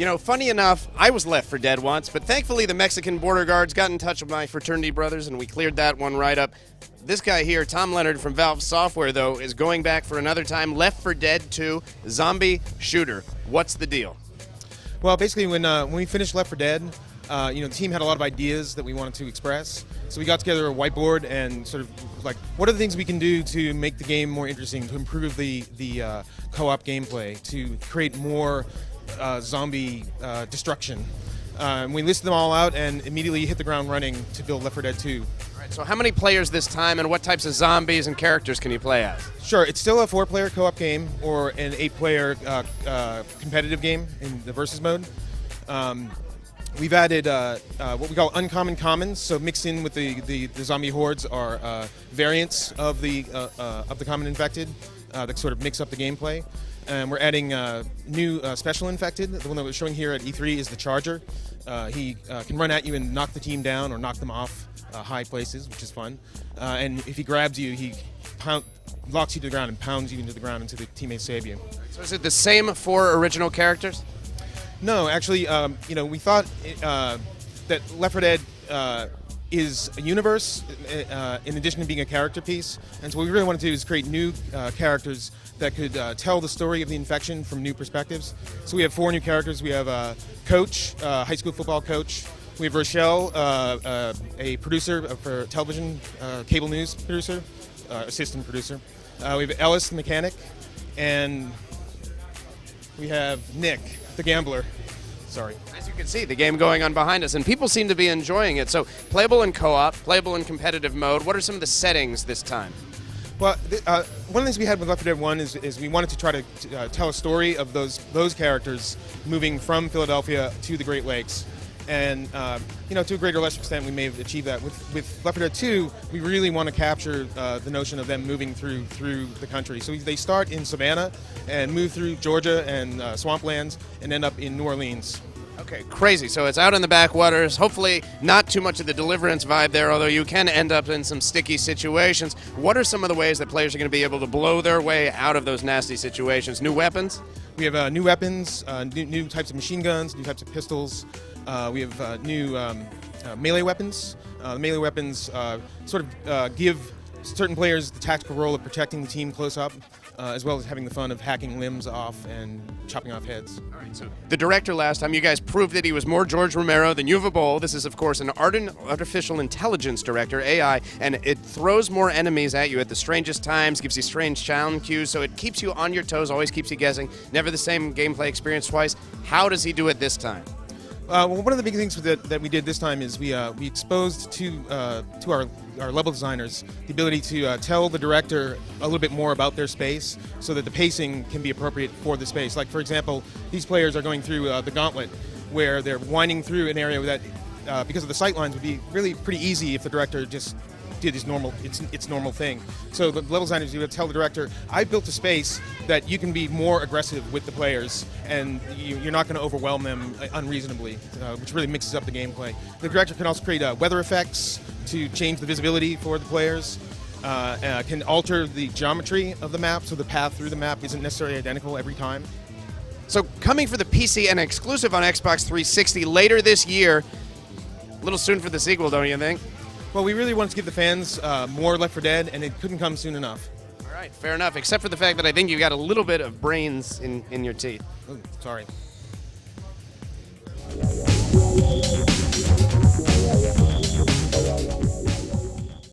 You know, funny enough, I was Left 4 Dead once, but thankfully the Mexican border guards got in touch with my fraternity brothers and we cleared that one right up. This guy here, Tom Leonard from Valve Software, though, is going back for another time. Left 4 Dead 2, zombie shooter. What's the deal? Well, basically, when we finished Left 4 Dead, the team had a lot of ideas that we wanted to express. So we got together a whiteboard and sort of like, what are the things we can do to make the game more interesting, to improve the co-op gameplay, to create more zombie destruction. We listed them all out and immediately hit the ground running to build Left 4 Dead 2. All right, so how many players this time, and what types of zombies and characters can you play as? Sure, it's still a 4-player co-op game or an 8-player competitive game in the versus mode. We've added what we call uncommon commons, so mixed in with the zombie hordes are variants of the common infected that sort of mix up the gameplay. And we're adding new special infected. The one that we're showing here at E3 is the Charger. He can run at you and knock the team down or knock them off high places, which is fun. And if he grabs you, he locks you to the ground and pounds you into the ground until the teammates save you. So is it the same 4 original characters? No, actually, we thought that Left 4 Dead is a universe in addition to being a character piece. And so what we really want to do is create new characters that could tell the story of the infection from new perspectives. So we have 4 new characters. We have a coach, high school football coach. We have Rochelle, a producer for television, cable news producer, assistant producer. We have Ellis, the mechanic, and we have Nick, the gambler. Sorry. As you can see, the game going on behind us, and people seem to be enjoying it. So, playable in co-op, playable in competitive mode. What are some of the settings this time? Well, one of the things we had with Left 4 Dead 1 is we wanted to try to tell a story of those characters moving from Philadelphia to the Great Lakes. And, to a greater or lesser extent, we may have achieved that. With Left 4 Dead 2, we really want to capture the notion of them moving through the country. So they start in Savannah and move through Georgia and swamplands and end up in New Orleans. Okay, crazy. So it's out in the backwaters. Hopefully not too much of the Deliverance vibe there, although you can end up in some sticky situations. What are some of the ways that players are going to be able to blow their way out of those nasty situations? New weapons? We have new weapons, new types of machine guns, new types of pistols. We have new melee weapons. Melee weapons sort of give certain players the tactical role of protecting the team close up, as well as having the fun of hacking limbs off and chopping off heads. All right, so the director last time, you guys proved that he was more George Romero than Uwe Boll. This is, of course, an artificial intelligence director, AI, and it throws more enemies at you at the strangest times, gives you strange sound cues, so it keeps you on your toes, always keeps you guessing. Never the same gameplay experience twice. How does he do it this time? Well, one of the big things that we did this time is we exposed to our level designers the ability to tell the director a little bit more about their space so that the pacing can be appropriate for the space. Like, for example, these players are going through the gauntlet where they're winding through an area that, because of the sight lines, would be really pretty easy if the director just did its normal thing. So the level designers would tell the director, I built a space that you can be more aggressive with the players and you're not going to overwhelm them unreasonably, which really mixes up the gameplay. The director can also create weather effects to change the visibility for the players, can alter the geometry of the map so the path through the map isn't necessarily identical every time. So coming for the PC and exclusive on Xbox 360 later this year, a little soon for the sequel, don't you think? Well, we really wanted to give the fans more Left 4 Dead, and it couldn't come soon enough. All right, fair enough, except for the fact that I think you've got a little bit of brains in your teeth. Oh, sorry.